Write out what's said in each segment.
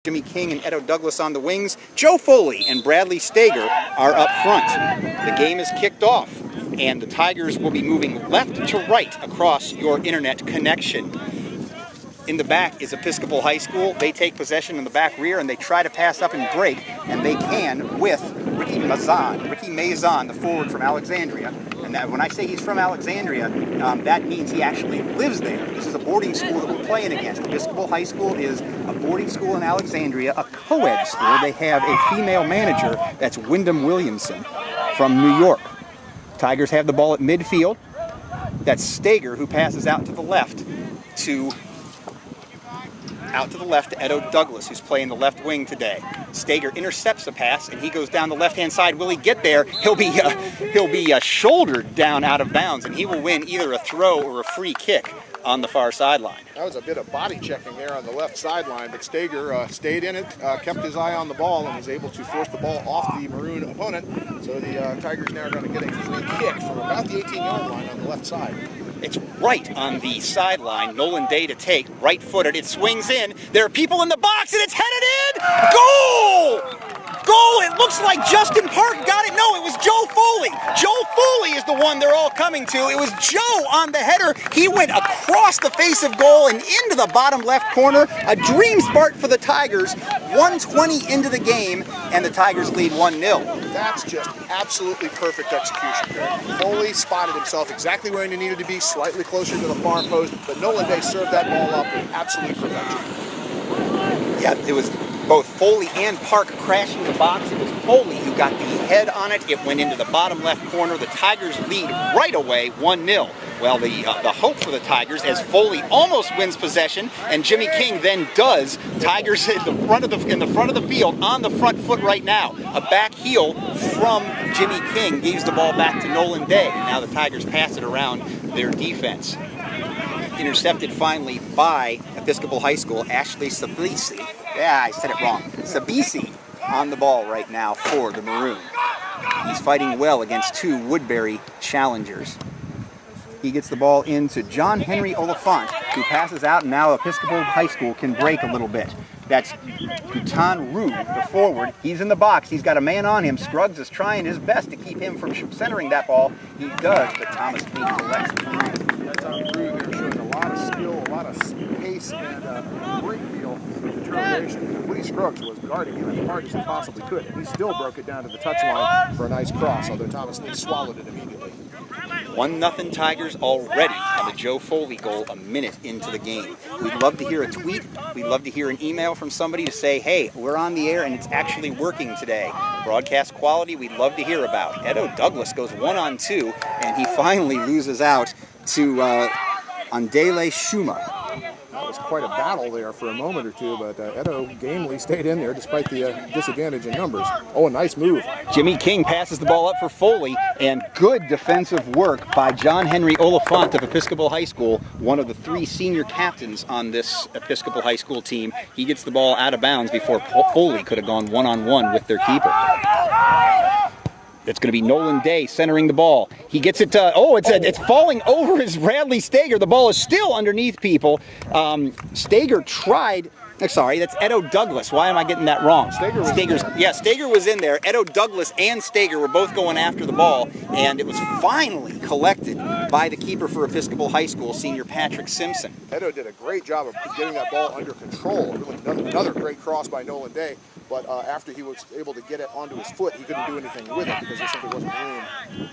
Jimmy King and Edo Douglas on the wings. Joe Foley and Bradley Stager are up front. The game is kicked off, and the Tigers will be moving left to right across your internet connection. In the back is Episcopal High School. They take possession in the back rear, and they try to pass up and break, and they can with Ricky Mazan, the forward from Alexandria. And that, when I say he's from Alexandria, that means he actually lives there. This is a boarding school that we're playing against. Episcopal High School is a boarding school in Alexandria, a co-ed school. They have a female manager, that's Wyndham Williamson from New York. Tigers have the ball at midfield. That's Stager, who passes out to the left to Edo Douglas, who's playing the left wing today. Stager intercepts the pass, and he goes down the left-hand side. Will he get there? He'll be shouldered down out of bounds, and he will win either a throw or a free kick on the far sideline. That was a bit of body checking there on the left sideline, but Stager stayed in it, kept his eye on the ball, and was able to force the ball off the maroon opponent. So the Tigers now are going to get a free kick from about the 18-yard line on the left side. It's right on the sideline. Nolan Day to take, right-footed. It swings in. There are people in the box, and it's headed in. Goal! Goal! It looks like Justin Park got it. No, it was Joe Foley. Joe Foley is the one they're all coming to. It was Joe on the header. He went across the face of goal and into the bottom left corner. A dream start for the Tigers. 1:20 into the game, and the Tigers lead 1-0. That's just absolutely perfect execution there. Foley spotted himself exactly where he needed to be, slightly closer to the far post, but Nolan Day served that ball up with absolute perfection. Yeah, it was both Foley and Park crashing the box. It was Foley who got the head on it. It went into the bottom left corner. The Tigers lead right away, 1-0. Well, the hope for the Tigers, as Foley almost wins possession, and Jimmy King then does. Tigers in the front of the field, on the front foot right now. A back heel from Jimmy King gives the ball back to Nolan Day. Now the Tigers pass it around their defense. Intercepted finally by Episcopal High School, Ashley Sabisi. Yeah, I said it wrong. Sabisi on the ball right now for the Maroon. He's fighting well against two Woodbury challengers. He gets the ball into John Henry Oliphant, who passes out, and now Episcopal High School can break a little bit. That's Gutan Rue, the forward. He's in the box. He's got a man on him. Scruggs is trying his best to keep him from centering that ball. He does, but Thomas King collects the through. Gutan Rue there showing a lot of skill, a lot of pace, and a great deal of determination. Woody Scruggs was guarding him as hard as he possibly could, and he still broke it down to the touchline for a nice cross, although Thomas Lee swallowed it immediately. 1-0 Tigers already on the Joe Foley goal a minute into the game. We'd love to hear a tweet. We'd love to hear an email from somebody to say, hey, we're on the air and it's actually working today. Broadcast quality we'd love to hear about. Edo Douglas goes 1-on-2, and he finally loses out to Andele Shuma. That was quite a battle there for a moment or two, but Edo gamely stayed in there despite the disadvantage in numbers. Oh, a nice move. Jimmy King passes the ball up for Foley, and good defensive work by John Henry Oliphant of Episcopal High School, one of the three senior captains on this Episcopal High School team. He gets the ball out of bounds before Foley could have gone one-on-one with their keeper. It's going to be Nolan Day centering the ball. He gets it. It's falling over his Bradley Stager. The ball is still underneath people. Stager tried. Sorry, that's Edo Douglas. Why am I getting that wrong? Stager was in there. Edo Douglas and Stager were both going after the ball, and it was finally collected by the keeper for Episcopal High School, senior Patrick Simpson. Edo did a great job of getting that ball under control. Really another great cross by Nolan Day. But after he was able to get it onto his foot, he couldn't do anything with it because there simply wasn't room.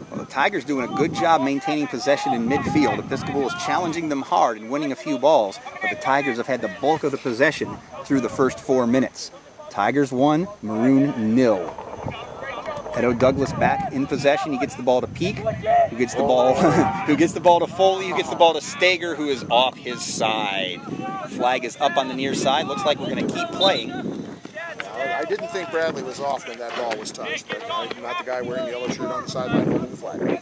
Well, the Tigers doing a good job maintaining possession in midfield. Episcopal is challenging them hard and winning a few balls, but the Tigers have had the bulk of the possession through the first 4 minutes. Tigers 1, Maroon 0. Edo Douglas back in possession. He gets the ball to Peak, who gets the ball to Foley, who gets the ball to Stager, who is off his side. Flag is up on the near side. Looks like we're going to keep playing. I didn't think Bradley was off when that ball was touched, but I'm not the guy wearing the yellow shirt on the sideline holding the flag.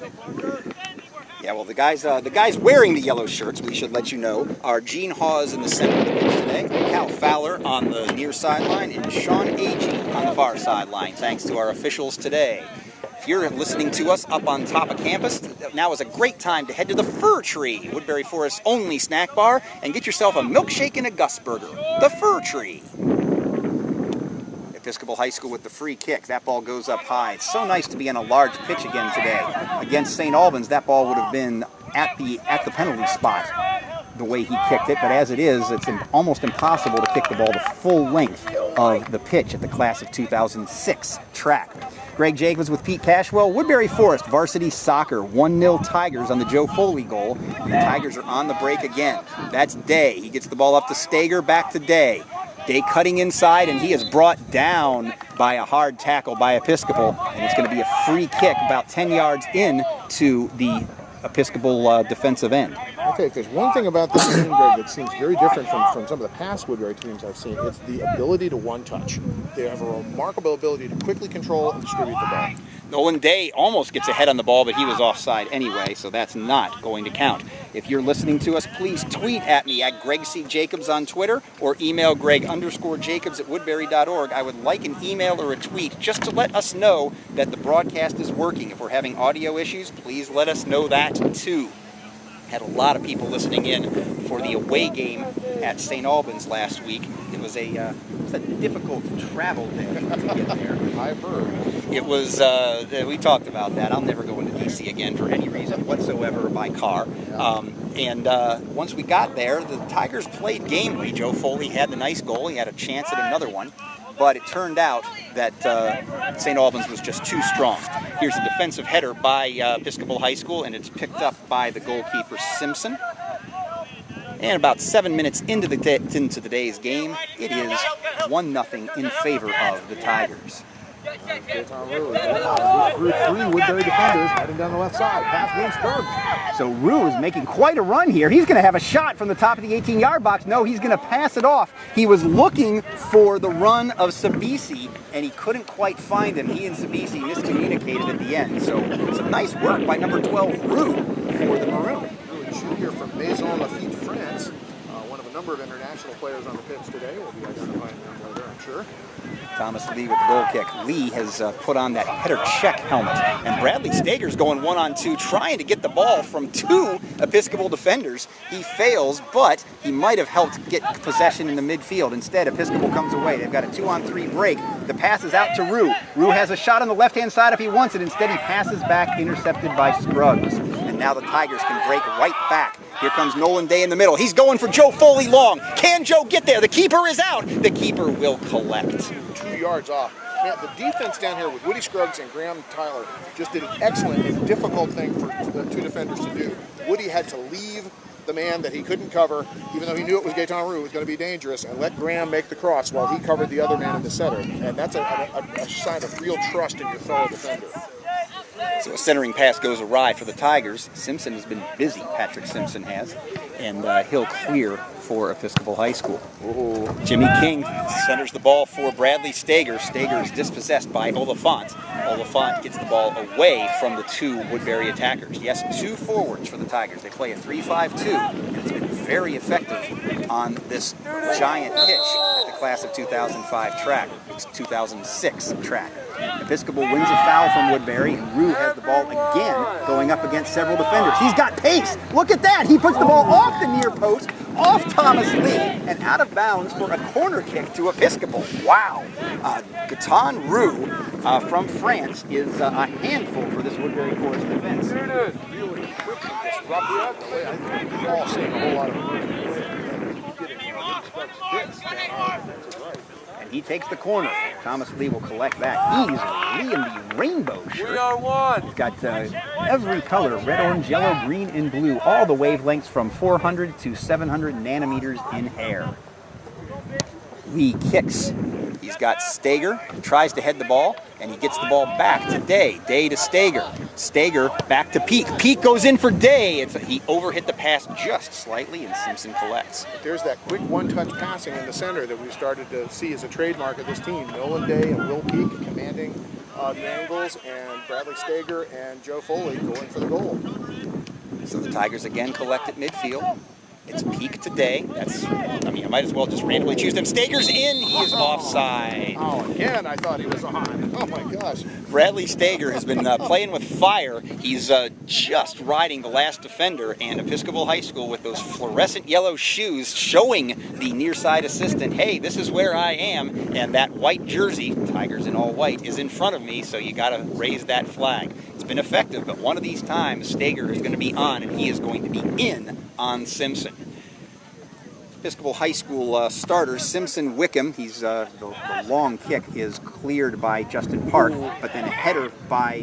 Yeah, well, the guys wearing the yellow shirts, we should let you know, are Gene Hawes in the center of the pitch today, Cal Fowler on the near sideline, and Sean Agee on the far sideline, thanks to our officials today. If you're listening to us up on top of campus, now is a great time to head to the Fir Tree, Woodbury Forest's only snack bar, and get yourself a milkshake and a Gus burger. The Fir Tree. Episcopal High School with the free kick. That ball goes up high. It's so nice to be on a large pitch again today. Against St. Albans, that ball would have been at the penalty spot the way he kicked it, but as it is, it's almost impossible to kick the ball the full length of the pitch at the class of 2006 track. Greg Jacobs with Pete Cashwell. Woodbury Forest varsity soccer, 1-0 Tigers on the Joe Foley goal. And the Tigers are on the break again. That's Day. He gets the ball up to Stager, back to Day. Day cutting inside, and he is brought down by a hard tackle by Episcopal, and it's going to be a free kick about 10 yards in to the Episcopal defensive end. Okay, if there's one thing about this team, Greg, that seems very different from some of the past Woodbury teams I've seen, it's the ability to one-touch. They have a remarkable ability to quickly control and distribute the ball. Nolan Day almost gets ahead on the ball, but he was offside anyway, so that's not going to count. If you're listening to us, please tweet at me at Greg C. Jacobs on Twitter or email greg_jacobs@woodbury.org. I would like an email or a tweet just to let us know that the broadcast is working. If we're having audio issues, please let us know that too. Had a lot of people listening in for the away game at St. Albans last week. It was a difficult travel day to get there. I've heard. It was, we talked about that. I'll never go into D.C. again for any reason whatsoever by car. Once we got there, the Tigers played gamely. Joe Foley had the nice goal. He had a chance at another one. But it turned out that St. Albans was just too strong. Here's a defensive header by Episcopal High School, and it's picked up by the goalkeeper, Simpson. And about 7 minutes into today's game, it is 1-0 in favor of the Tigers. Group 3 Woodbury defenders heading down the left side. Pass being Scruggs. So Rue is making quite a run here. He's going to have a shot from the top of the 18-yard box. No, he's going to pass it off. He was looking for the run of Sabisi, and he couldn't quite find him. He and Sabisi miscommunicated at the end. So some nice work by number 12, Rue, for the Maroon. Rue, a junior from Maison Lafitte, France. One of a number of international players on the pitch today. We'll be identifying them later, I'm sure. Thomas Lee with the goal kick. Lee has put on that header check helmet. And Bradley Stager's going 1-on-2, trying to get the ball from 2 Episcopal defenders. He fails, but he might have helped get possession in the midfield. Instead, Episcopal comes away. They've got a 2-on-3 break. The pass is out to Rue. Rue has a shot on the left-hand side if he wants it. Instead, he passes back, intercepted by Scruggs. And now the Tigers can break right back. Here comes Nolan Day in the middle. He's going for Joe Foley long. Can Joe get there? The keeper is out. The keeper will collect. 2 yards off. Man, the defense down here with Woody Scruggs and Graham Tyler just did an excellent and difficult thing for the 2 defenders to do. Woody had to leave the man that he couldn't cover, even though he knew it was Gaetan Rue, was going to be dangerous, and let Graham make the cross while he covered the other man in the center. And that's a sign of real trust in your fellow defender. So a centering pass goes awry for the Tigers. Simpson has been busy, Patrick Simpson has, and he'll clear for Episcopal High School. Ooh. Jimmy King centers the ball for Bradley Stager. Stager is dispossessed by Oliphant. Oliphant gets the ball away from the 2 Woodbury attackers. Yes, 2 forwards for the Tigers. They play a 3-5-2, and it's been very effective on this giant pitch at the class of 2005 track. It's 2006 track. Episcopal wins a foul from Woodbury, and Rue has the ball again going up against several defenders. He's got pace. Look at that. He puts the ball off the near post, off Thomas Lee, and out of bounds for a corner kick to Episcopal. Wow. Gaetan Rue from France is a handful for this Woodbury Forest defense. Really quick and disruptive. I think we're all seeing a whole lot of And he takes the corner. Thomas Lee will collect that easily. Lee in the rainbow shirt. We are one. He's got every color, red, orange, yellow, green, and blue. All the wavelengths from 400 to 700 nanometers in air. Lee kicks. He's got Stager, tries to head the ball, and he gets the ball back to Day. Day to Stager. Stager back to Peak. Peak goes in for Day. He overhit the pass just slightly, and Simpson collects. There's that quick one-touch passing in the center that we've started to see as a trademark of this team. Nolan Day and Will Peak commanding the angles, and Bradley Stager and Joe Foley going for the goal. So the Tigers again collect at midfield. It's Peak today. I might as well just randomly choose them. Stager's in. He is offside. Oh, again, I thought he was on. Oh, my gosh. Bradley Stager has been playing with fire. He's just riding the last defender, and Episcopal High School with those fluorescent yellow shoes showing the near side assistant, hey, this is where I am, and that white jersey, Tigers in all white, is in front of me, so you got to raise that flag. It's been effective, but one of these times Stager is going to be on, and he is going to be in on Simpson. Episcopal High School starter Simpson Wickham. He's the long kick is cleared by Justin Park, but then a header by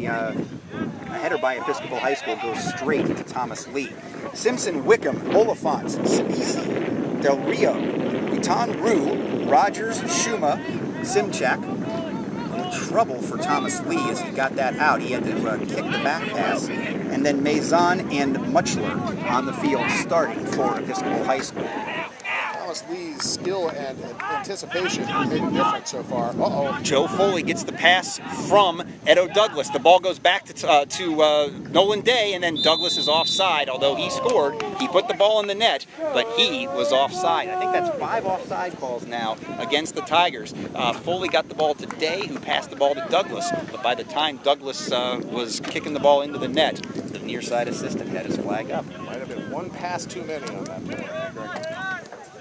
Episcopal High School goes straight to Thomas Lee. Simpson, Wickham, Oliphants, Sabisi, Del Rio, Butan Rue, Rogers, Shuma, Simchak. Trouble for Thomas Lee as he got that out. He had to kick the back pass, and then Maison and Muchler on the field starting for Episcopal High School. Thomas Lee's skill and anticipation have made a difference so far. Uh-oh. Joe Foley gets the pass from Edo Douglas. The ball goes back to Nolan Day, and then Douglas is offside. Although he scored, he put the ball in the net, but he was offside. I think that's 5 offside calls now against the Tigers. Foley got the ball to Day, who passed the ball to Douglas, but by the time Douglas was kicking the ball into the net, the near side assistant had his flag up. Might have been one pass too many on that play, Greg.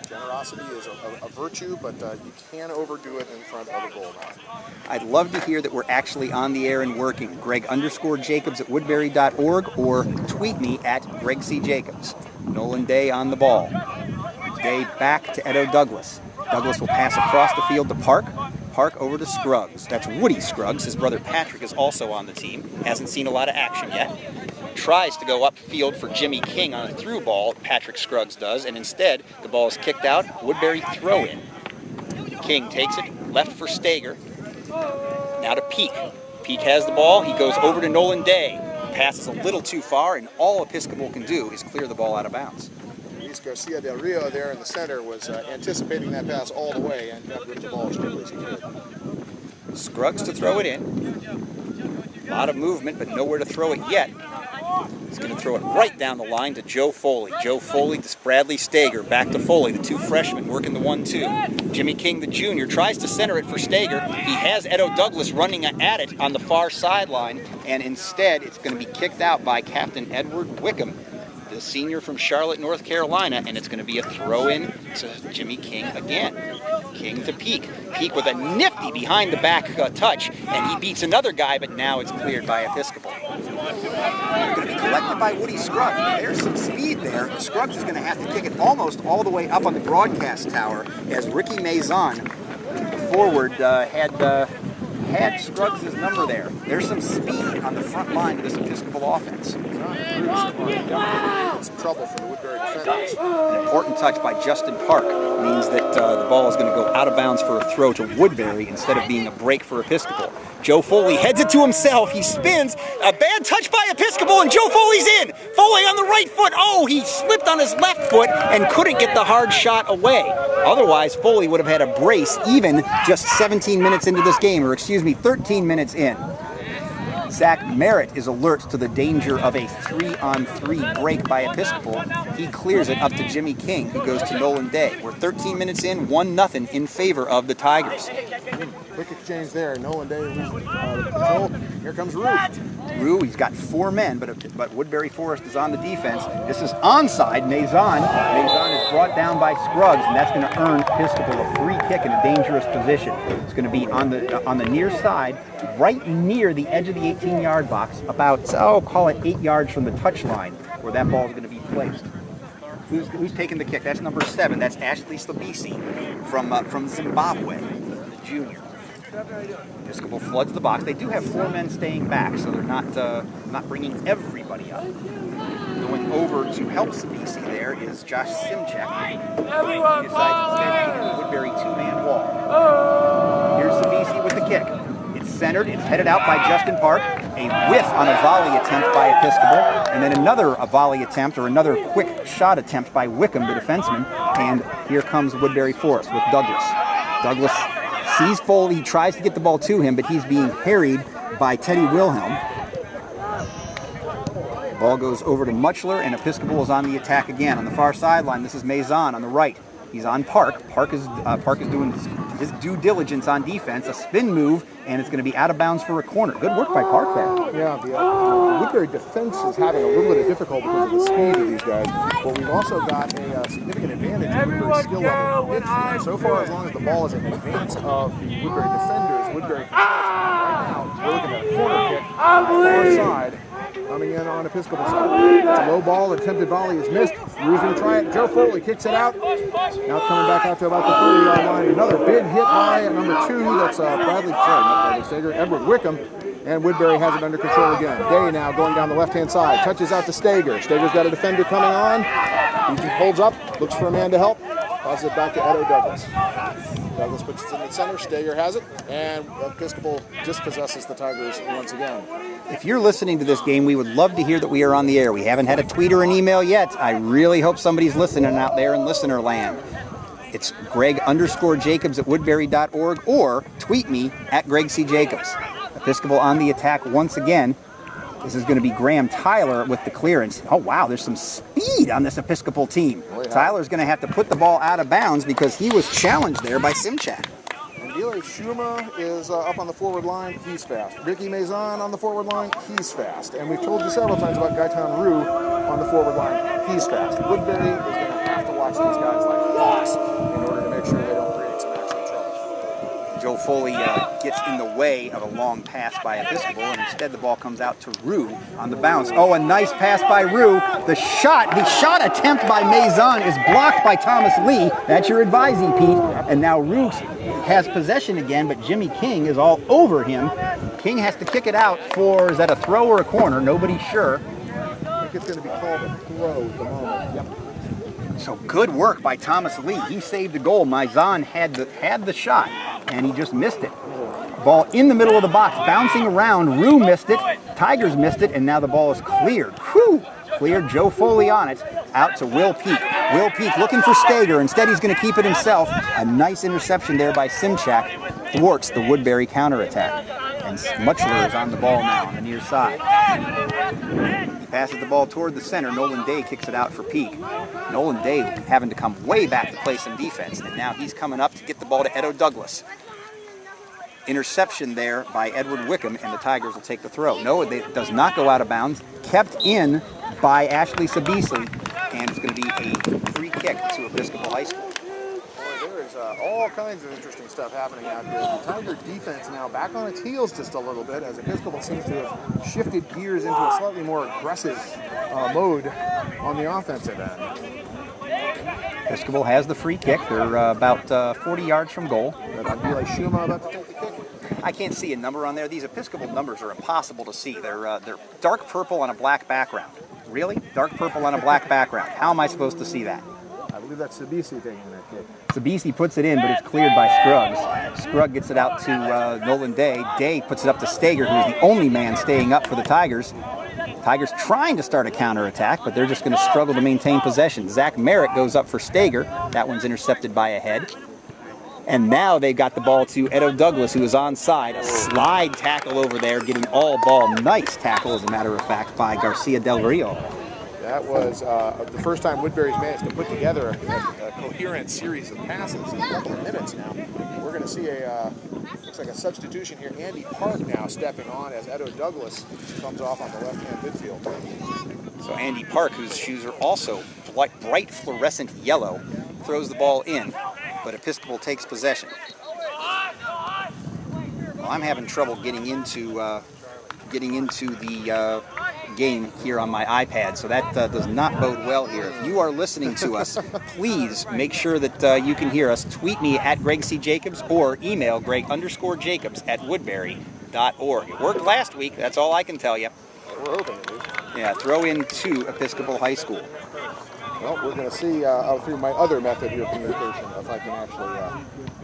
Generosity is a virtue, but you can overdo it in front of a goal now. I'd love to hear that we're actually on the air and working. Greg_Jacobs at woodbury.org or tweet me at Greg C. Jacobs. Nolan Day on the ball. Day back to Edo Douglas. Douglas will pass across the field to Park. Park over to Scruggs. That's Woody Scruggs. His brother Patrick is also on the team. Hasn't seen a lot of action yet. Tries to go upfield for Jimmy King on a through ball, Patrick Scruggs does, and instead the ball is kicked out. Woodbury throw in. King takes it left for Stager. Now to Peak. Peak has the ball. He goes over to Nolan Day. Passes a little too far, and all Episcopal can do is clear the ball out of bounds. Luis Garcia del Rio there in the center was anticipating that pass all the way and got rid of the ball as quickly as he could. Scruggs to throw it in. A lot of movement, but nowhere to throw it yet. He's going to throw it right down the line to Joe Foley. Joe Foley to Bradley Stager. Back to Foley, the 2 freshmen working the 1-2. Jimmy King, the junior, tries to center it for Stager. He has Edo Douglas running at it on the far sideline, and instead it's going to be kicked out by Captain Edward Wickham, the senior from Charlotte, North Carolina, and it's going to be a throw-in to Jimmy King again. King to Peak. Peak with a nifty behind-the-back touch, and he beats another guy, but now it's cleared by Episcopal. Going to be collected by Woody Scruggs. There's some speed there. Scruggs is going to have to kick it almost all the way up on the broadcast tower as Ricky Maison, the forward, had Scruggs' number there. There's some speed on the front line of this Episcopal offense. It's trouble for the Woodbury defenders. An important touch by Justin Park means that the ball is going to go out of bounds for a throw to Woodbury instead of being a break for Episcopal. Joe Foley heads it to himself. He spins. A bad touch by Episcopal, and Joe Foley's in. Foley on the right foot. Oh, he slipped on his left foot and couldn't get the hard shot away. Otherwise, Foley would have had a brace even just 17 minutes into this game, or 13 minutes in. Zach Merritt is alert to the danger of a 3-on-3 break by Episcopal. He clears it up to Jimmy King, who goes to Nolan Day. We're 13 minutes in, 1-0 in favor of the Tigers. Quick exchange there. Nolan Day loses control. Here comes Rue, he's got 4 men, but Woodbury Forest is on the defense. This is onside. Maison is brought down by Scruggs, and that's going to earn Episcopal a free kick in a dangerous position. It's going to be on the near side, right near the edge of the 18-yard box, about, call it 8 yards from the touchline, where that ball is going to be placed. Who's taking the kick? That's number 7. That's Ashley Slabisi from Zimbabwe, the junior. Episcopal floods the box. They do have 4 men staying back, so they're not bringing everybody up. Going over to help Sabisi there is Josh Simchak. He decides instead to do the Woodbury 2-man wall. Here's Sabisi with the kick. It's centered. It's headed out by Justin Park. A whiff on a volley attempt by Episcopal, and then another volley attempt or another quick shot attempt by Wickham, the defenseman. And here comes Woodbury Forest with Douglas. Douglas sees Foley, tries to get the ball to him, but he's being harried by Teddy Wilhelm. Ball goes over to Muchler, and Episcopal is on the attack again. On the far sideline, this is Maison on the right. He's on Park. Park is doing his due diligence on defense. A spin move, and it's going to be out of bounds for a corner. Good work by Park there. Yeah, the Woodbury defense is having a little bit of difficulty because of the speed of these guys. But we've also got a significant advantage in Woodbury's skill level. And so far, as long as the ball is in advance of the Woodbury defenders, Woodbury right now, we're looking at a corner kick on the far side. Coming in on Episcopal side. It's a low ball, attempted volley is missed. Rue's going to try it. Joe Foley kicks it out. Now coming back out to about the 30-yard line. Another big hit by number 2. That's Bradley Stager, Edward Wickham. And Woodbury has it under control again. Day now going down the left-hand side. Touches out to Stager. Stager's got a defender coming on. He holds up, looks for a man to help. Passes it back to Edo Douglas. Douglas puts it in the center. Stager has it. And Episcopal dispossesses the Tigers once again. If you're listening to this game, we would love to hear that we are on the air. We haven't had a tweet or an email yet. I really hope somebody's listening out there in listener land. It's Greg_Jacobs at Woodbury.org or tweet me at Greg C. Jacobs. Episcopal on the attack once again. This is going to be Graham Tyler with the clearance. Oh, wow, there's some speed on this Episcopal team. Oh, yeah. Tyler's going to have to put the ball out of bounds because he was challenged there by Simchak. Eli Schuma is up on the forward line. He's fast. Ricky Maison on the forward line. He's fast. And we've told you several times about Gaetan Rue on the forward line. He's fast. Woodbury is going to have to watch these guys like hawks in order to make sure they don't create some actual trouble. Joe Foley gets in the way of a long pass by Episcopal, and instead the ball comes out to Rue on the bounce. Oh, a nice pass by Rue. The shot attempt by Maison is blocked by Thomas Lee. That's your advising, Pete. And now Rue has possession again, but Jimmy King is all over him. King has to kick it out for, is that a throw or a corner? Nobody's sure. I think it's going to be called a throw at the moment. Yep. So good work by Thomas Lee. He saved the goal. Maison had the shot, and he just missed it. Ball in the middle of the box, bouncing around. Rue missed it. Tigers missed it, and now the ball is cleared. Whew! Cleared. Joe Foley on it. Out to Will Peak. Will Peak looking for Stager. Instead, he's going to keep it himself. A nice interception there by Simchak thwarts the Woodbury counterattack. And Muchler is on the ball now on the near side. He passes the ball toward the center. Nolan Day kicks it out for Peak. Nolan Day having to come way back to play some defense. And now he's coming up to get the ball to Edo Douglas. Interception there by Edward Wickham, and the Tigers will take the throw. No, it does not go out of bounds. Kept in by Ashley Sabisi, and it's going to be a free kick to Episcopal High School. Boy, there is all kinds of interesting stuff happening out here. The Tiger defense now back on its heels just a little bit, as Episcopal seems to have shifted gears into a slightly more aggressive mode on the offensive end. Episcopal has the free kick. They're about 40 yards from goal. Eli Schuma about to take the kick. I can't see a number on there. These Episcopal numbers are impossible to see. They're dark purple on a black background. Really? Dark purple on a black background. How am I supposed to see that? I believe that's Sabisi taking that kick. Sabisi puts it in, but it's cleared by Scruggs. Scruggs gets it out to Nolan Day. Day puts it up to Stager, who is the only man staying up for the Tigers. Tigers trying to start a counterattack, but they're just going to struggle to maintain possession. Zach Merritt goes up for Stager. That one's intercepted by a head. And now they've got the ball to Edo Douglas, who is onside. A slide tackle over there, getting all ball. Nice tackle, as a matter of fact, by Garcia Del Rio. That was the first time Woodbury's managed to put together a coherent series of passes in a couple of minutes now. We're going to see looks like a substitution here. Andy Park now stepping on as Edo Douglas comes off on the left-hand midfield. So Andy Park, whose shoes are also bright fluorescent yellow, throws the ball in, but Episcopal takes possession. Well, I'm having trouble getting into the game here on my iPad, so that does not bode well here. If you are listening to us, please make sure that you can hear us. Tweet me at Greg C. Jacobs or email Greg_Jacobs at Woodbury.org. It worked last week, that's all I can tell you. We're hoping it is. Yeah, throw in to Episcopal High School. Well, we're going to see through my other method here of communication if I can actually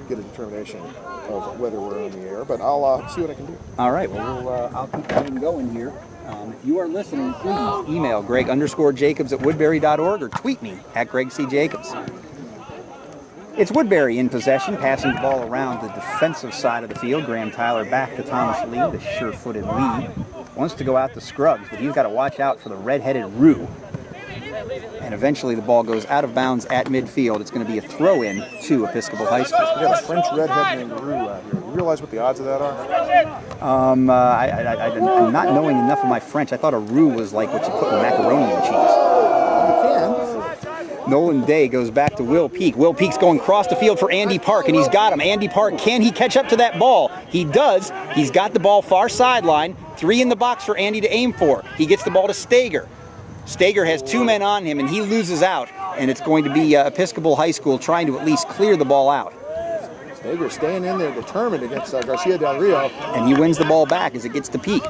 get a determination of whether we're on the air, but I'll see what I can do. All right, well, I'll keep going here. If you are listening, please email Greg_Jacobs at Woodbury.org or tweet me at Greg C. Jacobs. It's Woodbury in possession, passing the ball around the defensive side of the field. Graham Tyler back to Thomas Lee, the sure-footed lead. wants to go out to Scruggs, but he's got to watch out for the red-headed Rue. And eventually the ball goes out of bounds at midfield. It's going to be a throw-in to Episcopal High School. We got a French redhead named Rue out here. You realize what the odds of that are? I'm not knowing enough of my French. I thought a roux was like what you put in macaroni and cheese. You can. Nolan Day goes back to Will Peak. Will Peak's going across the field for Andy Park, and he's got him. Andy Park, can he catch up to that ball? He does. He's got the ball far sideline. 3 in the box for Andy to aim for. He gets the ball to Stager. Stager has 2 men on him, and he loses out. And it's going to be Episcopal High School trying to at least clear the ball out. Stager staying in there determined against Garcia Del Rio. And he wins the ball back as it gets to Peak.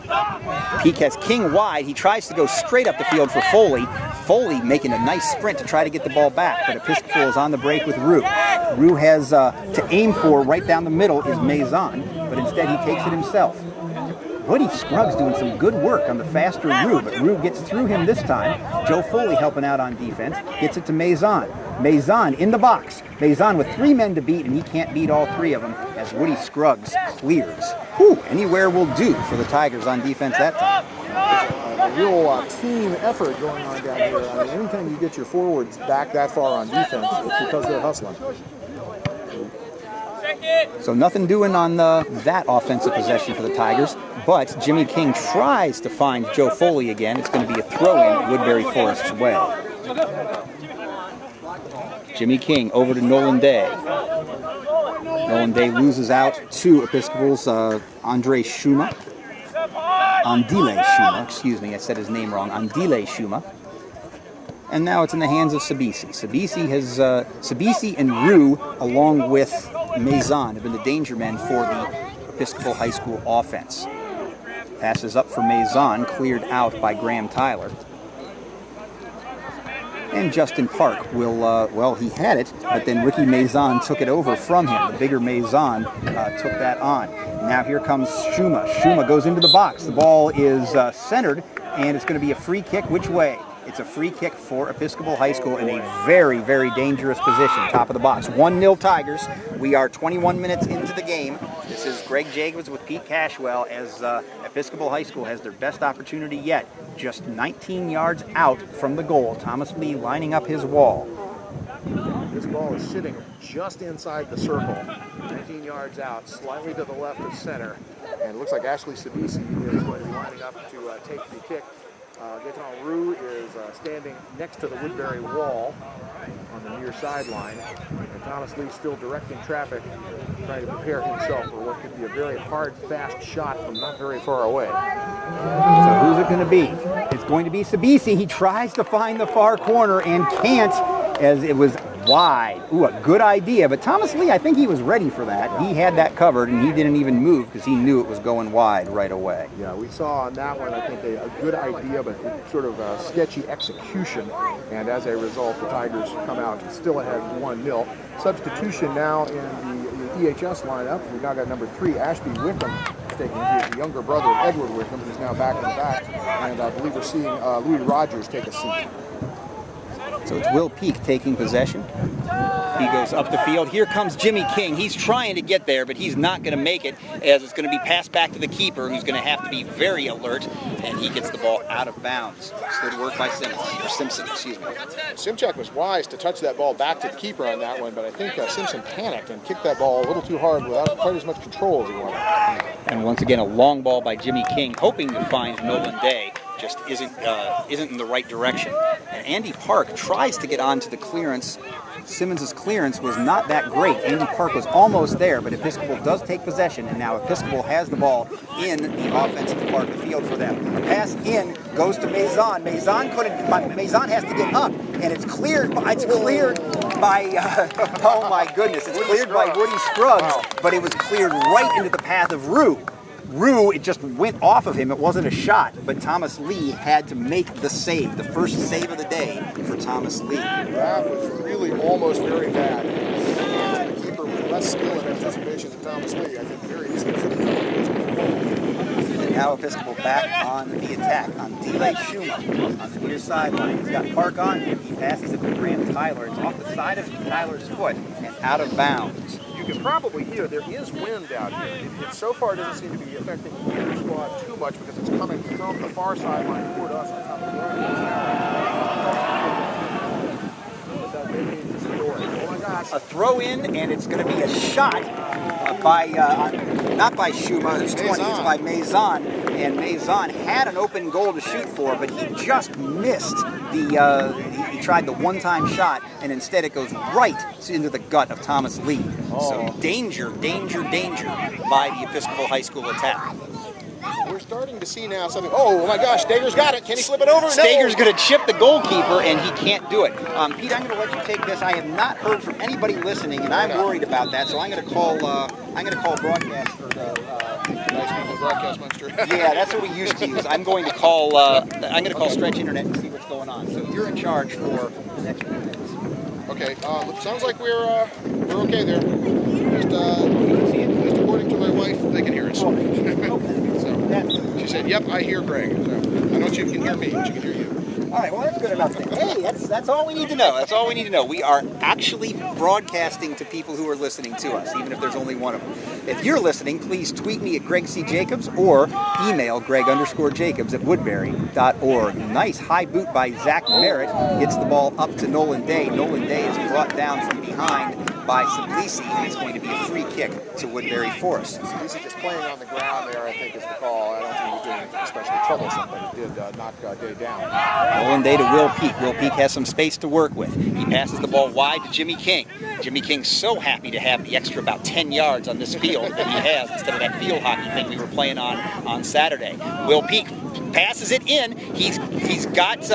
Peak has King wide. He tries to go straight up the field for Foley. Foley making a nice sprint to try to get the ball back, but Episcopal is on the break with Rue. Rue has to aim for right down the middle is Maison, but instead he takes it himself. Woody Scruggs doing some good work on the faster Rue, but Rue gets through him this time. Joe Foley helping out on defense, gets it to Maison. Maison in the box. Maison with 3 men to beat, and he can't beat all 3 of them as Woody Scruggs clears. Whew, anywhere will do for the Tigers on defense that time. A real team effort going on down here. I mean, anytime you get your forwards back that far on defense, it's because they're hustling. So nothing doing on that offensive possession for the Tigers, but Jimmy King tries to find Joe Foley again. It's going to be a throw-in Woodbury Forest's way. Jimmy King over to Nolan Day. Nolan Day loses out to Episcopal's Andile Shuma, excuse me, I said his name wrong, Andile Shuma. And now it's in the hands of Sabisi. Sabisi and Rue, along with Maison, have been the danger men for the Episcopal High School offense. Passes up for Maison, cleared out by Graham Tyler. And Justin Park will, he had it, but then Ricky Maison took it over from him. The bigger Maison took that on. Now here comes Shuma. Shuma goes into the box. The ball is centered, and it's going to be a free kick. Which way? It's a free kick for Episcopal High School in a very, very dangerous position, top of the box. 1-0 Tigers. We are 21 minutes into the game. This is Greg Jacobs with Pete Cashwell as Episcopal High School has their best opportunity yet. Just 19 yards out from the goal. Thomas Lee lining up his wall. This ball is sitting just inside the circle, 19 yards out, slightly to the left of center. And it looks like Ashley Sabisi is going to be lining up to take the kick. Gaetan Rue is standing next to the Woodbury wall on the near sideline. And Thomas Lee still directing traffic, trying to prepare himself for what could be a very hard, fast shot from not very far away. So who's it going to be? It's going to be Sabisi. He tries to find the far corner and can't, as it was wide. Ooh, a good idea. But Thomas Lee, I think he was ready for that. He had that covered, and he didn't even move because he knew it was going wide right away. Yeah, we saw on that one, I think, a good idea, but sort of a sketchy execution. And as a result, the Tigers come out still ahead 1-0. Substitution now in the EHS lineup. We've now got number 3, Ashby Wickham, taking the younger brother of Edward Wickham, who's now back in the back. And I believe we're seeing Louis Rogers take a seat. So it's Will Peak taking possession. He goes up the field. Here comes Jimmy King. He's trying to get there, but he's not going to make it, as it's going to be passed back to the keeper, who's going to have to be very alert, and he gets the ball out of bounds. Good work by Simpson, excuse me. Simchak was wise to touch that ball back to the keeper on that one, but I think Simpson panicked and kicked that ball a little too hard without quite as much control as he wanted. And once again, a long ball by Jimmy King, hoping to find Nolan Day. Just isn't in the right direction. And Andy Park tries to get onto the clearance. Simmons' clearance was not that great. Andy Park was almost there, but Episcopal does take possession, and now Episcopal has the ball in the offensive part of the field for them. A pass in goes to Maison. Maison has to get up, and it's cleared by oh my goodness, it's cleared by Woody Scruggs, but it was cleared right into the path of Rue. Rue, it just went off of him. It wasn't a shot, but Thomas Lee had to make the save, the first save of the day for Thomas Lee. That was really almost very bad. And the keeper with less skill and anticipation than Thomas Lee, I think very easily should have. Now Episcopal back on the attack on Delay Shuma on the near sideline. He's got Park on him. He passes it to Graham Tyler. It's off the side of Tyler's foot and out of bounds. you can probably hear, there is wind out here. It so far doesn't seem to be affecting the squad too much because it's coming from the far sideline toward us on top of the ground. But maybe it's the door. Oh my gosh. A throw in, and it's going to be a shot by, not by Schuma, who's 20, it's by Maison. And Maison had an open goal to shoot for, but he just missed he tried the one-time shot, and instead it goes right into the gut of Thomas Lee. So danger, danger, danger by the Episcopal High School attack. We're starting to see now something. Oh my gosh, Stager's got it. Can he flip it over? Stager's going to chip the goalkeeper, and he can't do it. Pete, I'm going to let you take this. I have not heard from anybody listening, and I'm worried about that. So I'm going to call. Broadcast for the. Nice people, broadcast monster. Yeah, that's what we used to use. I'm going to call. I'm going to call Stretch Internet and see what's going on. So you're in charge for the next few minutes. Okay. Sounds like we're okay there. Just according to my wife, they can hear us. So she said, "Yep, I hear Greg." So I don't know if you can hear me, but she can hear you. All right, well, that's good enough. Hey, that's all we need to know. That's all we need to know. We are actually broadcasting to people who are listening to us, even if there's only one of them. If you're listening, please tweet me at Greg C. Jacobs or email Greg_Jacobs at Woodbury.org. Nice high boot by Zach Merritt. Hits the ball up to Nolan Day. Nolan Day is brought down from behind by Sublisi, and it's going to be a free kick to Woodbury Forest. Sublisi just playing on the ground there, I think, is the call. I don't think he's doing anything especially troublesome, but he did knock Day down. Nolan Day to Will Peak. Will Peak has some space to work with. He passes the ball wide to Jimmy King. Jimmy King's so happy to have the extra about 10 yards on this field that he has instead of that field hockey thing we were playing on Saturday. Will Peak passes it in. He's got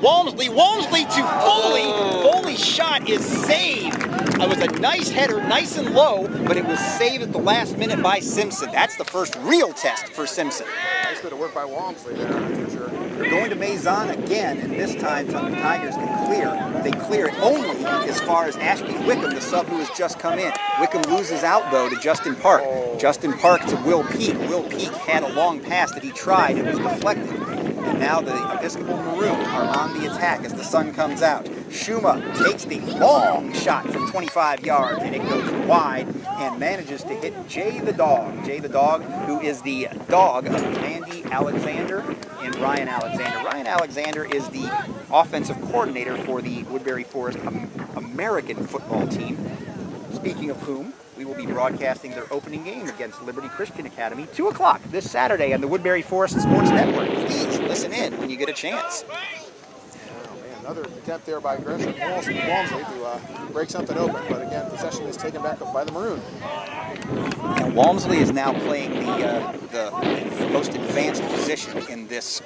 Walmsley. Walmsley to Foley. Foley's shot is saved. It was a nice header, nice and low, but it was saved at the last minute by Simpson. That's the first real test for Simpson. Nice bit of work by Walmsley there, that's for sure. They're going to Maison again, and this time the Tigers can clear. They clear it only as far as Ashby Wickham, the sub who has just come in. Wickham loses out, though, to Justin Park. Justin Park to Will Peak. Will Peak had a long pass that he tried. It was deflected. And now the Episcopal Maroon are on the attack as the sun comes out. Schuma takes the long shot from 25 yards, and it goes wide and manages to hit Jay the Dog. Jay the Dog, who is the dog of Mandy Alexander and Ryan Alexander. Ryan Alexander is the offensive coordinator for the Woodbury Forest American football team. Speaking of whom, we will be broadcasting their opening game against Liberty Christian Academy, 2 o'clock this Saturday on the Woodbury Forest Sports Network. Please listen in when you get a chance. Oh, man, another attempt there by Gresham Walmsley to break something open, but again, possession is taken back up by the Maroon. And Walmsley is now playing the most advanced position in this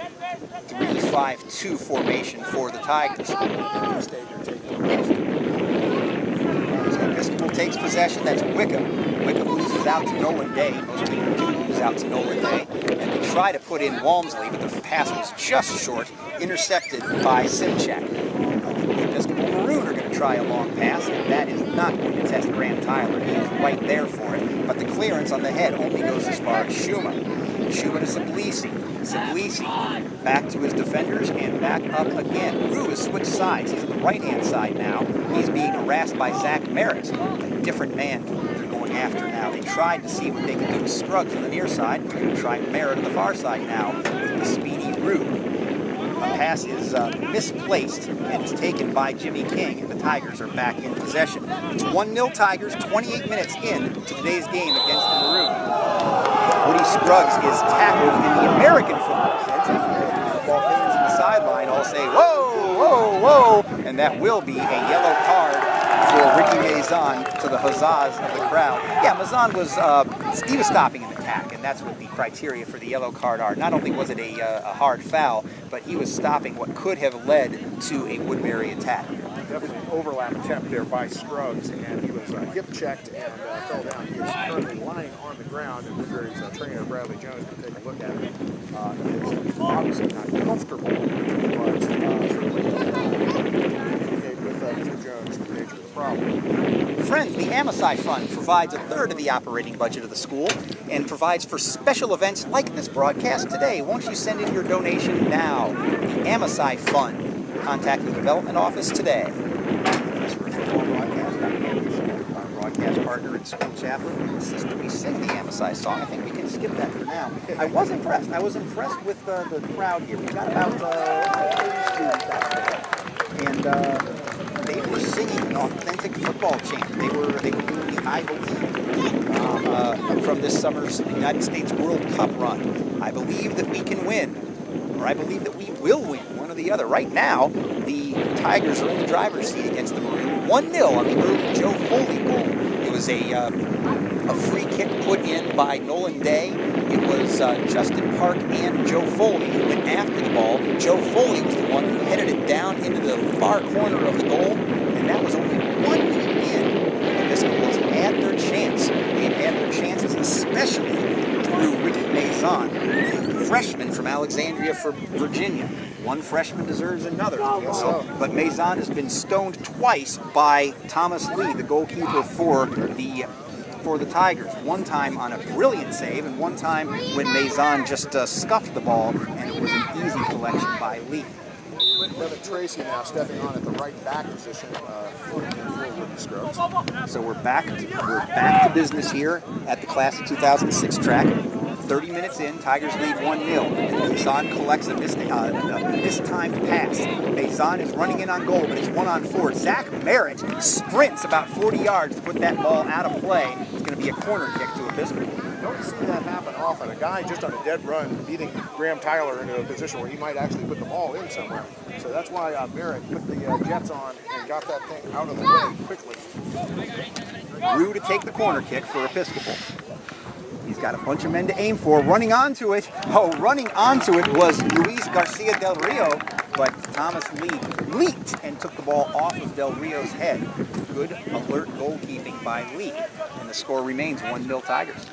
3-5-2 formation for the Tigers. Episcopal takes possession. That's Wickham. Wickham loses out to Nolan Day. Most people do lose out to Nolan Day. And they try to put in Walmsley, but the pass was just short, intercepted by Simchak. The Episcopal Maroon are going to try a long pass, and that is not going to test Grant Tyler. He is right there for it. But the clearance on the head only goes as far as Schuma. Schuma to Sublisi. Sublisi back to his defenders and back up again. Rue has switched sides. He's on the right-hand side now. He's being harassed by Zach Merritt. A different man they're going after now. They tried to see what they could do with Scruggs on the near side. They're going to try Merritt on the far side now with the speedy Rue. A pass is misplaced and is taken by Jimmy King, and the Tigers are back in possession. It's 1-0 Tigers, 28 minutes in to today's game against the Maroon. Woody Scruggs is tackled in the American football sense. Football fans in the sideline all say, whoa, whoa, whoa, and that will be a yellow card for Ricky Maison to the huzzas of the crowd. Yeah, Maison was stopping an attack, and that's what the criteria for the yellow card are. Not only was it a hard foul, but he was stopping what could have led to a Woodbury attack. Definitely an overlap attempt there by Scruggs, and he was hip checked and fell down. He is currently lying on the ground, and Woodbury's trainer Bradley Jones can take a look at him. He is obviously not comfortable, but certainly communicate with Mr. Jones the nature of the problem. Friends, the Amasai Fund provides a third of the operating budget of the school and provides for special events like this broadcast today. Won't you send in your donation now? The Amasai Fund. Contact the development office today. That's for football broadcast. partner and school chaplain, insist that we sing the Amosai song. I think we can skip that for now. I was impressed. I was impressed with the crowd here. We got about 30 students out there, and they were singing an authentic football chant. They were doing the I Believe from this summer's United States World Cup run. I believe that we can win, or I believe that we will win, one or the other. Right now, the Tigers are in the driver's seat against the Maroons. 1-0 on the early Joe Foley goal. It was a free kick put in by Nolan Day. It was Justin Park and Joe Foley who went after the ball. Joe Foley was the one who headed it down into the far corner of the goal, and that was only 1 minute in. Episcopals had their chance. They had their chances, especially through Ricky Mason, the freshman from Alexandria, Virginia. One freshman deserves another. But Mason has been stoned twice by Thomas Lee, the goalkeeper for the Tigers. One time on a brilliant save, and one time when Mason just scuffed the ball, and it was an easy collection by Lee. Kevin Tracy now stepping on at the right back position for the Scrubs. So we're back to business here at the class of 2006 track. 30 minutes in, Tigers lead 1-0. Mason collects a mistimed pass. Mason is running in on goal, but he's 1-on-4. Zach Merritt sprints about 40 yards to put that ball out of play. It's going to be a corner kick to Episcopal. Don't see that happen often. A guy just on a dead run beating Graham Tyler into a position where he might actually put the ball in somewhere. So that's why Merritt put the Jets on and got that thing out of the way quickly. Rue to take the corner kick for Episcopal. He's got a bunch of men to aim for. Running onto it was Luis Garcia Del Rio, but Thomas Lee leaped and took the ball off of Del Rio's head. Good, alert goalkeeping by Lee, and the score remains 1-0 Tigers.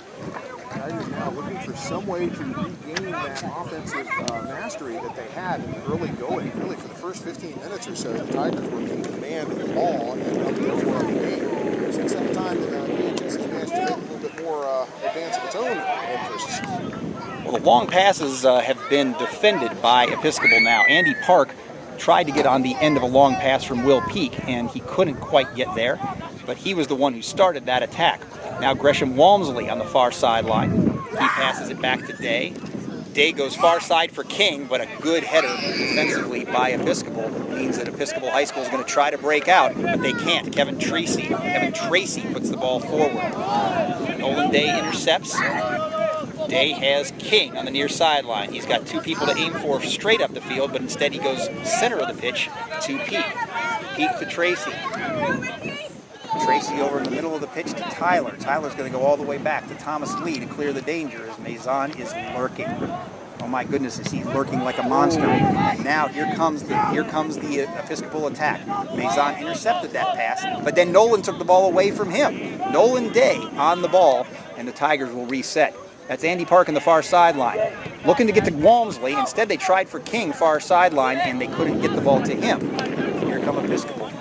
Tigers now looking for some way to regain that offensive mastery that they had in the early going. Really, for the first 15 minutes or so, the Tigers were in command of the ball and up there for the game. Since that time, the EHS has managed to make a little bit more advance of its own interests. Well, the long passes have been defended by Episcopal now. Andy Park tried to get on the end of a long pass from Will Peak, and he couldn't quite get there, but he was the one who started that attack. Now Gresham Walmsley on the far sideline. He passes it back to Day. Day goes far side for King, but a good header defensively by Episcopal means that Episcopal High School is going to try to break out, but they can't. Kevin Tracy puts the ball forward. Nolan Day intercepts. Day has King on the near sideline. He's got two people to aim for straight up the field, but instead he goes center of the pitch to Peak. Peak to Tracy. Tracy over in the middle of the pitch to Tyler. Tyler's going to go all the way back to Thomas Lee to clear the danger as Mason is lurking. Oh my goodness, is he lurking like a monster. And now here comes the Episcopal attack. Mason intercepted that pass, but then Nolan took the ball away from him. Nolan Day on the ball, and the Tigers will reset. That's Andy Park on the far sideline. Looking to get to Walmsley. Instead, they tried for King, far sideline, and they couldn't get the ball to him. Here come Episcopal.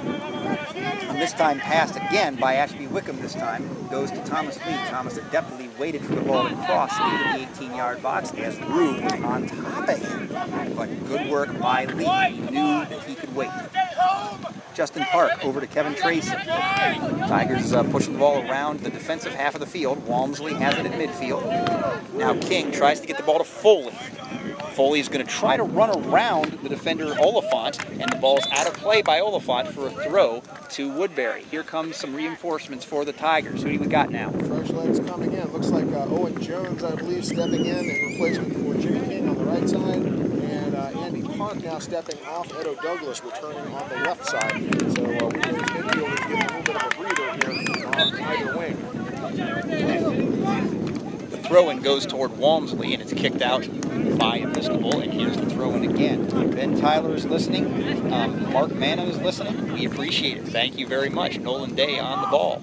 And this time passed again by Ashby Wickham this time. Goes to Thomas Lee. Thomas adeptly waited for the ball to cross into the 18-yard box as Rue was on top of him. But good work by Lee. He knew that he could wait. Justin Park over to Kevin Tracy. Tigers pushing the ball around the defensive half of the field. Walmsley has it at midfield. Now King tries to get the ball to Foley. Foley is going to try to run around the defender Oliphant, and the ball's out of play by Oliphant for a throw to Woodbury. Here comes some reinforcements for the Tigers. Who do we got now? Fresh legs coming in. Looks like Owen Jones, I believe, stepping in replacement for Jimmy King on the right side. And Andy Park now stepping off. Edo Douglas returning on the left side. So Woodbury's midfield is getting a little bit of a breather here on either wing. The throw-in goes toward Walmsley, and it's kicked out by Episcopal, and here's the throw-in again. Ben Tyler is listening. Mark Manham is listening. We appreciate it. Thank you very much. Nolan Day on the ball.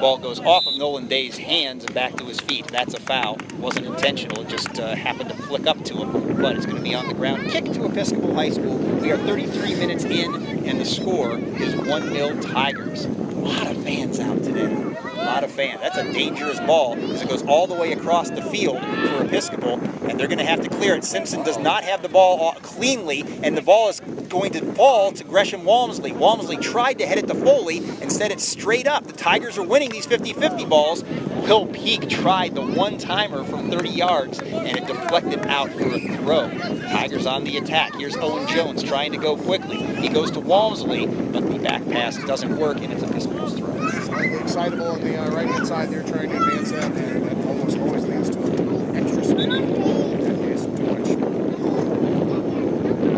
Ball goes off of Nolan Day's hands and back to his feet. That's a foul. It wasn't intentional. It just happened to flick up to him, but it's going to be on the ground. Kick to Episcopal High School. We are 33 minutes in, and the score is 1-0 Tigers. A lot of fans out today. A lot of fans. That's a dangerous ball because it goes all the way across the field for Episcopal, and they're going to have to clear it. Simpson does not have the ball cleanly, and the ball is going to fall to Gresham Walmsley. Walmsley tried to head it to Foley. Instead, it's straight up. The Tigers are winning these 50-50 balls. Will Peak tried the one-timer from 30 yards, and it deflected out for a throw. Tigers on the attack. Here's Owen Jones trying to go quickly. He goes to Walmsley, but the back pass doesn't work, and it's a Episcopal's throw. Slightly excitable on the right-hand side there, trying to advance that, and that almost always leads to a little extra spin. That is too much.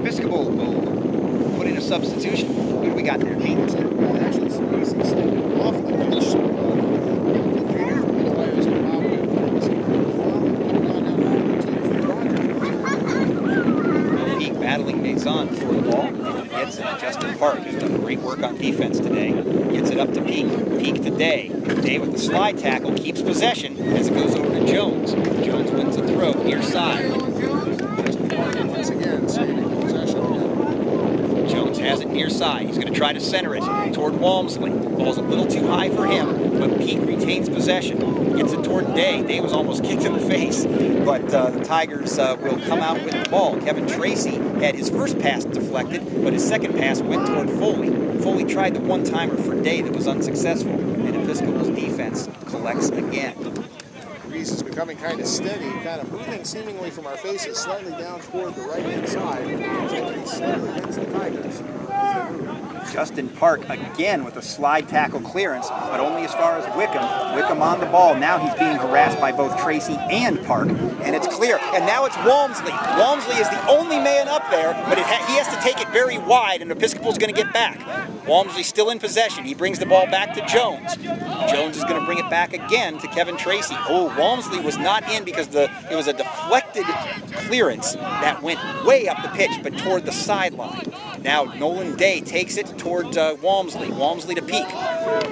Episcopal will put in a substitution. Who do we got there, Pete? Actually, some easy stuff off the pitch. Peak battling Maison for the ball. Gets it. Justin Park has done great work on defense today. Gets it up to Peak. Peak to Day. Day with the slide tackle keeps possession as it goes over to Jones. Jones wins the throw near side. Justin Park once again saving the possession. Jones has it near side. He's going to try to center it toward Walmsley. Ball's a little too high for him, but Peak retains possession. Gets it toward Day. Day was almost kicked in the face, but the Tigers will come out with the ball. Kevin Tracy had his first pass deflected, but his second pass went toward Foley. Foley tried the one-timer for Day that was unsuccessful, and Episcopal's defense collects again. Breeze is becoming kind of steady, kind of moving seemingly from our faces slightly down toward the right-hand side, slightly against the Tigers. Justin Park again with a slide tackle clearance, but only as far as Wickham. Wickham on the ball. Now he's being harassed by both Tracy and Park, and it's clear. And now it's Walmsley. Walmsley is the only man up there, but he has to take it very wide, and Episcopal's going to get back. Walmsley's still in possession. He brings the ball back to Jones. Jones is going to bring it back again to Kevin Tracy. Oh, Walmsley was not in because it was a deflected clearance that went way up the pitch, but toward the sideline. Now Nolan Day takes it toward Walmsley. Walmsley to Peak.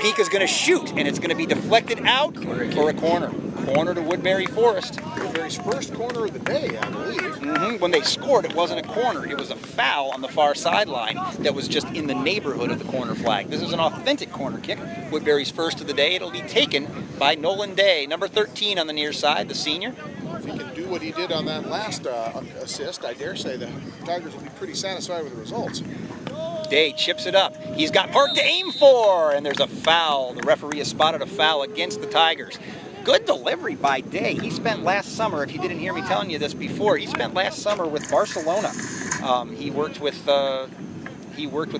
Peak is going to shoot, and it's going to be deflected out for a corner. Corner to Woodbury Forest. Woodbury's first corner of the day, I believe. When they scored, it wasn't a corner. It was a foul on the far sideline that was just in the neighborhood of the corner flag. This is an authentic corner kick. Woodbury's first of the day. It'll be taken by Nolan Day, number 13 on the near side, the senior. If he can do what he did on that last assist, I dare say the Tigers will be pretty satisfied with the results. Day chips it up. He's got Park to aim for, and there's a foul. The referee has spotted a foul against the Tigers. Good delivery by Day. He spent last summer, if you didn't hear me telling you this before, he spent last summer with Barcelona. He worked with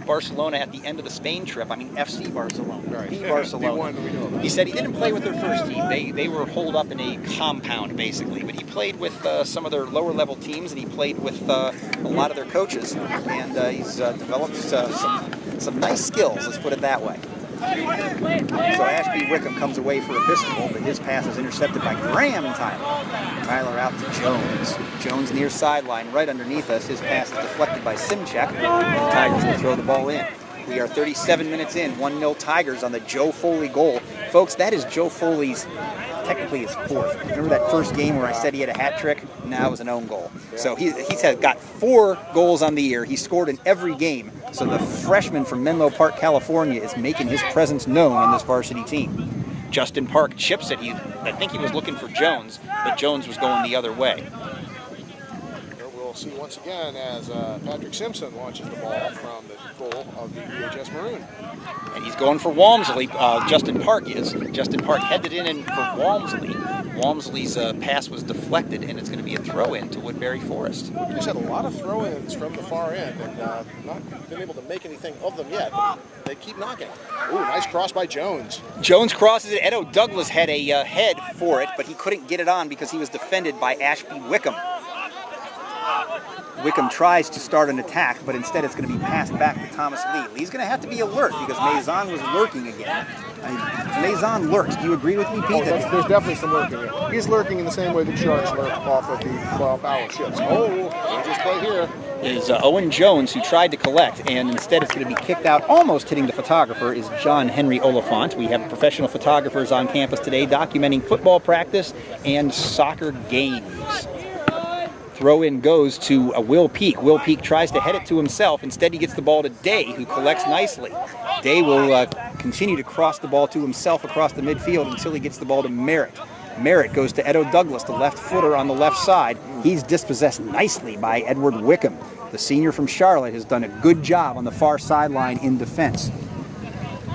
Barcelona at the end of the Spain trip. I mean, FC Barcelona. Right. The Barcelona. The one we know about. He said he didn't play with their first team. They were holed up in a compound, basically. But he played with some of their lower-level teams, and he played with a lot of their coaches. And he's developed some nice skills, let's put it that way. So Ashby Wickham comes away for Episcopal, but his pass is intercepted by Graham Tyler. Tyler out to Jones. Jones near sideline, right underneath us. His pass is deflected by Simchek. The Tigers will throw the ball in. We are 37 minutes in, 1-0 Tigers on the Joe Foley goal. Folks, that is Joe Foley's, technically his fourth. Remember that first game where I said he had a hat trick? Now it was an own goal. So he's got 4 goals on the year. He scored in every game. So the freshman from Menlo Park, California is making his presence known on this varsity team. Justin Park chips it. I think he was looking for Jones, but Jones was going the other way. We'll see once again as Patrick Simpson launches the ball from the goal of the EHS Maroon. And he's going for Walmsley. Justin Park is. Justin Park headed in for Walmsley. Walmsley's pass was deflected, and it's going to be a throw-in to Woodbury Forest. We just had a lot of throw-ins from the far end, and not been able to make anything of them yet. But they keep knocking. Ooh, nice cross by Jones. Jones crosses it. Edo Douglas had a head for it, but he couldn't get it on because he was defended by Ashby Wickham. Wickham tries to start an attack, but instead it's going to be passed back to Thomas Lee. Lee's going to have to be alert because Maison was lurking again. Maison lurks. Do you agree with me, Pete? There's definitely some lurking here. He's lurking in the same way that Sharks lurk off of the bow ships. Oh, they just play here. Is Owen Jones, who tried to collect, and instead it's going to be kicked out, almost hitting the photographer, is John Henry Oliphant. We have professional photographers on campus today documenting football practice and soccer games. Throw-in goes to Will Peak. Will Peak tries to head it to himself. Instead, he gets the ball to Day, who collects nicely. Day will continue to cross the ball to himself across the midfield until he gets the ball to Merritt. Merritt goes to Edo Douglas, the left footer on the left side. He's dispossessed nicely by Edward Wickham. The senior from Charlotte has done a good job on the far sideline in defense.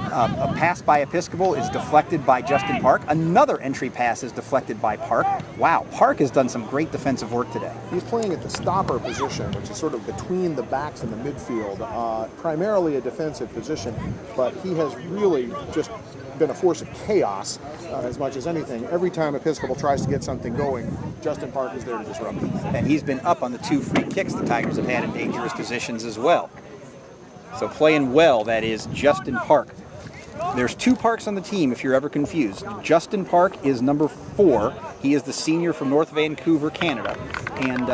A pass by Episcopal is deflected by Justin Park. Another entry pass is deflected by Park. Wow, Park has done some great defensive work today. He's playing at the stopper position, which is sort of between the backs and the midfield. Primarily a defensive position, but he has really just been a force of chaos as much as anything. Every time Episcopal tries to get something going, Justin Park is there to disrupt it. And he's been up on the 2 free kicks the Tigers have had in dangerous positions as well. So playing well, that is Justin Park. There's 2 Parks on the team if you're ever confused. Justin Park is number 4. He is the senior from North Vancouver, Canada. And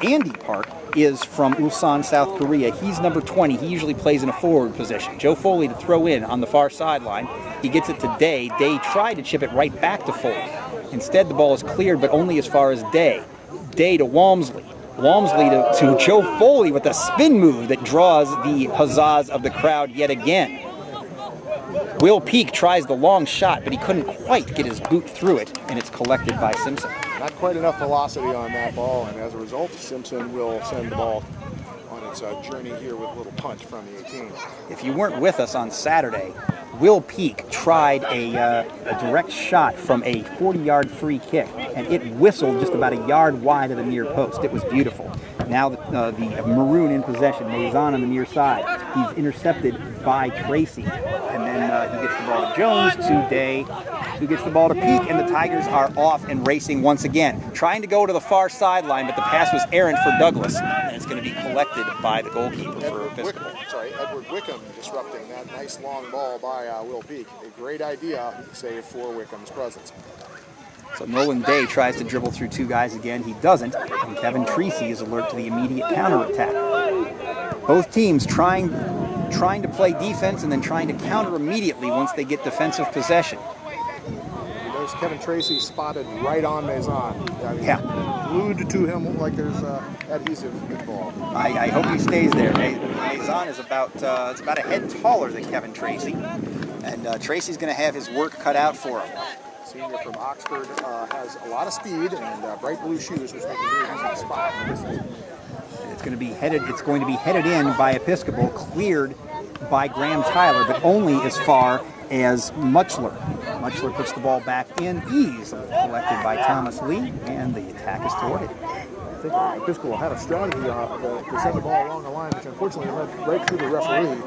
Andy Park is from Ulsan, South Korea. He's number 20. He usually plays in a forward position. Joe Foley to throw in on the far sideline. He gets it to Day. Day tried to chip it right back to Foley. Instead, the ball is cleared, but only as far as Day. Day to Walmsley. Walmsley to Joe Foley with a spin move that draws the huzzas of the crowd yet again. Will Peak tries the long shot, but he couldn't quite get his boot through it, and it's collected by Simpson. Not quite enough velocity on that ball, and as a result, Simpson will send the ball on its journey here with a little punch from the 18. If you weren't with us on Saturday, Will Peak tried a direct shot from a 40-yard free kick, and it whistled just about a yard wide of the near post. It was beautiful. Now the Maroon in possession, Maison on the near side. He's intercepted by Tracy, and then he gets the ball to Jones, to Day, who gets the ball to Peak, and the Tigers are off and racing once again. Trying to go to the far sideline, but the pass was errant for Douglas, and it's going to be collected by the goalkeeper for Episcopal. Edward Wickham disrupting that nice long ball by Will Peak. A great idea, save for Wickham's presence. So Nolan Day tries to dribble through 2 guys again. He doesn't, and Kevin Tracy is alert to the immediate counterattack. Both teams trying to play defense and then trying to counter immediately once they get defensive possession. There's Kevin Tracy spotted right on Maison. Yeah. Glued to him like there's adhesive in the ball. I hope he stays there. Maison is about a head taller than Kevin Tracy, and Tracy's going to have his work cut out for him. Senior from Oxford has a lot of speed and bright blue shoes, which make it very easy to spot. It's going to be headed in by Episcopal, cleared by Graham Tyler, but only as far as Muchler. Muchler puts the ball back in, easily collected by Thomas Lee, and the attack is thwarted. I think Episcopal had a strategy to send the ball along the line, which unfortunately led right through the referee.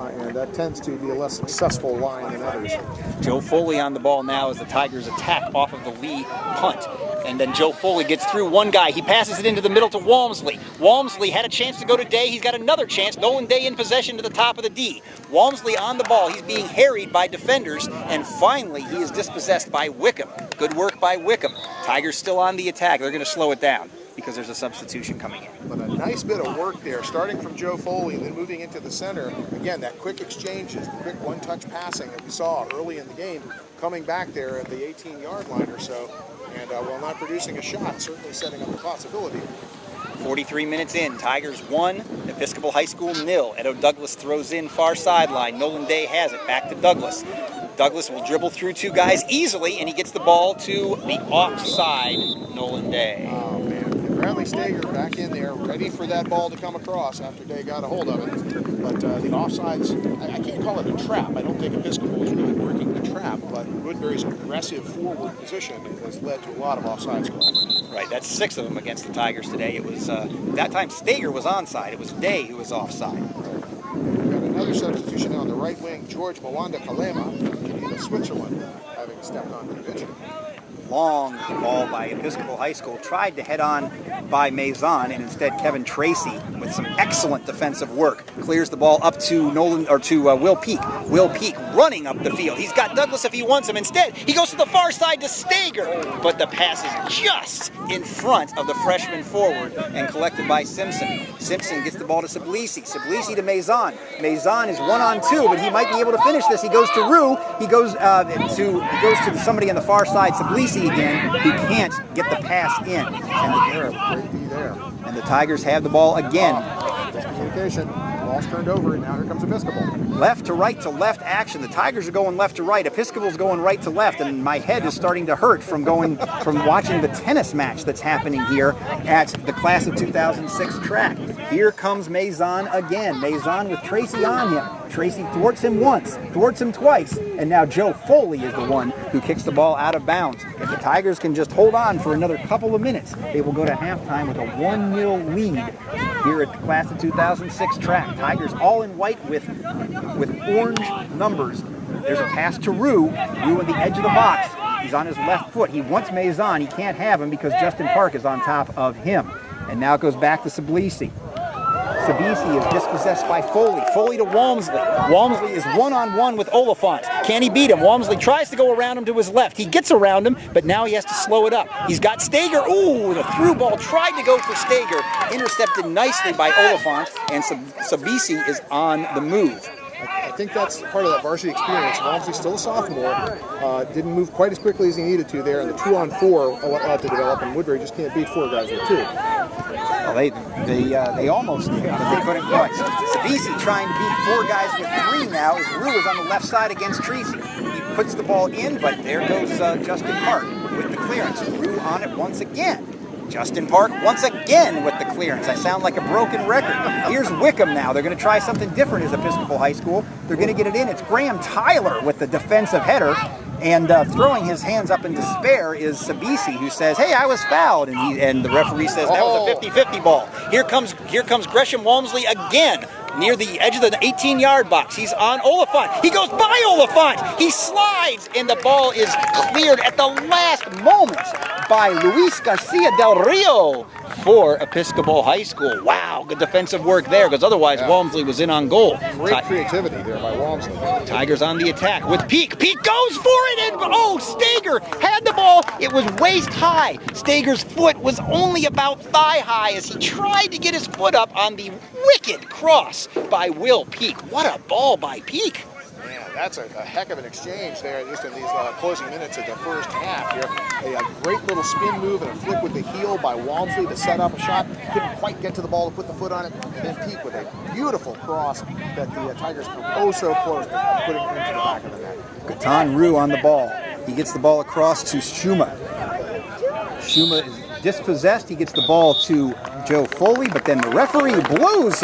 And that tends to be a less successful line than others. Joe Foley on the ball now as the Tigers attack off of the Lee punt. And then Joe Foley gets through one guy. He passes it into the middle to Walmsley. Walmsley had a chance to go to Day. He's got another chance. Nolan Day in possession to the top of the D. Walmsley on the ball. He's being harried by defenders. And finally, he is dispossessed by Wickham. Good work by Wickham. Tigers still on the attack. They're going to slow it down because there's a substitution coming in. But a nice bit of work there, starting from Joe Foley, then moving into the center. Again, that quick exchanges, the quick one-touch passing that we saw early in the game, coming back there at the 18-yard line or so, and while not producing a shot, certainly setting up a possibility. 43 minutes in, Tigers 1, Episcopal High School 0. Edo Douglas throws in far sideline. Nolan Day has it, back to Douglas. Douglas will dribble through 2 guys easily, and he gets the ball to the offside Nolan Day. Oh, man. Bradley Stager back in there, ready for that ball to come across after Day got a hold of it. But the offsides, I can't call it a trap. I don't think Episcopal is really working the trap, but Woodbury's aggressive forward position has led to a lot of offsides calls. Right, that's 6 of them against the Tigers today. It was, that time Stager was onside. It was Day who was offside. We've got another substitution on the right wing, George Mwanda Kalema, of Switzerland, having stepped onto the pitch. Long ball by Episcopal High School, tried to head on by Maison, and instead Kevin Tracy, with some excellent defensive work, clears the ball up to Will Peak. Will Peak running up the field. He's got Douglas if he wants him. Instead, he goes to the far side to Stager, but the pass is just in front of the freshman forward and collected by Simpson. Simpson gets the ball to Sublisi. Sublisi to Maison. Maison is 1-on-2, but he might be able to finish this. He goes to Rue. He goes to somebody on the far side. Sublisi again, who can't get the pass in. And the Tigers have the ball again. Communication. ball's turned over, and now here comes Episcopal. Left to left action. The Tigers are going left to right. Episcopal's going right to left, and my head is starting to hurt from watching the tennis match that's happening here at the class of 2006 track. Here comes Maison again. Maison with Tracy on him. Tracy thwarts him once, thwarts him twice, and now Joe Foley is the one who kicks the ball out of bounds. If the Tigers can just hold on for another couple of minutes, they will go to halftime with a 1-0 lead here at the class of 2006 track. Tigers all in white with orange numbers. There's a pass to Rue. Rue on the edge of the box. He's on his left foot. He wants Maison. He can't have him because Justin Park is on top of him. And now it goes back to Sablisi. Sabisi is dispossessed by Foley. Foley to Walmsley. Walmsley is one-on-one with Oliphant. Can he beat him? Walmsley tries to go around him to his left. He gets around him, but now he has to slow it up. He's got Stager. Ooh, the through ball tried to go for Stager. Intercepted nicely by Oliphant, and Sabisi is on the move. I think that's part of that varsity experience. Walmsley's still a sophomore. Didn't move quite as quickly as he needed to there, and the 2-on-4 allowed to develop, and Woodbury just can't beat 4 guys with 2. Well, they almost did, but they couldn't quite. Sabisi trying to beat 4 guys with 3 now as Rue is on the left side against Tracy. He puts the ball in, but there goes Justin Park with the clearance. Rue on it once again. Justin Park once again with the clearance. I sound like a broken record. Here's Wickham now. They're going to try something different as Episcopal High School. They're going to get it in. It's Graham Tyler with the defensive header. And throwing his hands up in despair is Sabisi, who says, "Hey, I was fouled." And the referee says that was a 50-50 ball. Here comes Gresham Walmsley again. Near the edge of the 18-yard box. He's on Oliphant. He goes by Oliphant. He slides, and the ball is cleared at the last moment by Luis Garcia del Rio for Episcopal High School. Wow, good defensive work there, because otherwise Walmsley was in on goal. Great creativity there by Walmsley. Tigers on the attack with Peak. Peak goes for it, and Stager had the ball. It was waist high. Stager's foot was only about thigh high as he tried to get his foot up on the wicked cross by Will Peak. What a ball by Peak. Yeah, that's a heck of an exchange there just in these closing minutes of the first half here. A great little spin move and a flick with the heel by Walmsley to set up a shot. Couldn't quite get to the ball to put the foot on it. And then Peak with a beautiful cross that the Tigers were so close to putting into the back of the net. Gatan Rue on the ball. He gets the ball across to Schuma. Schuma is dispossessed. He gets the ball to Joe Foley, but then the referee blows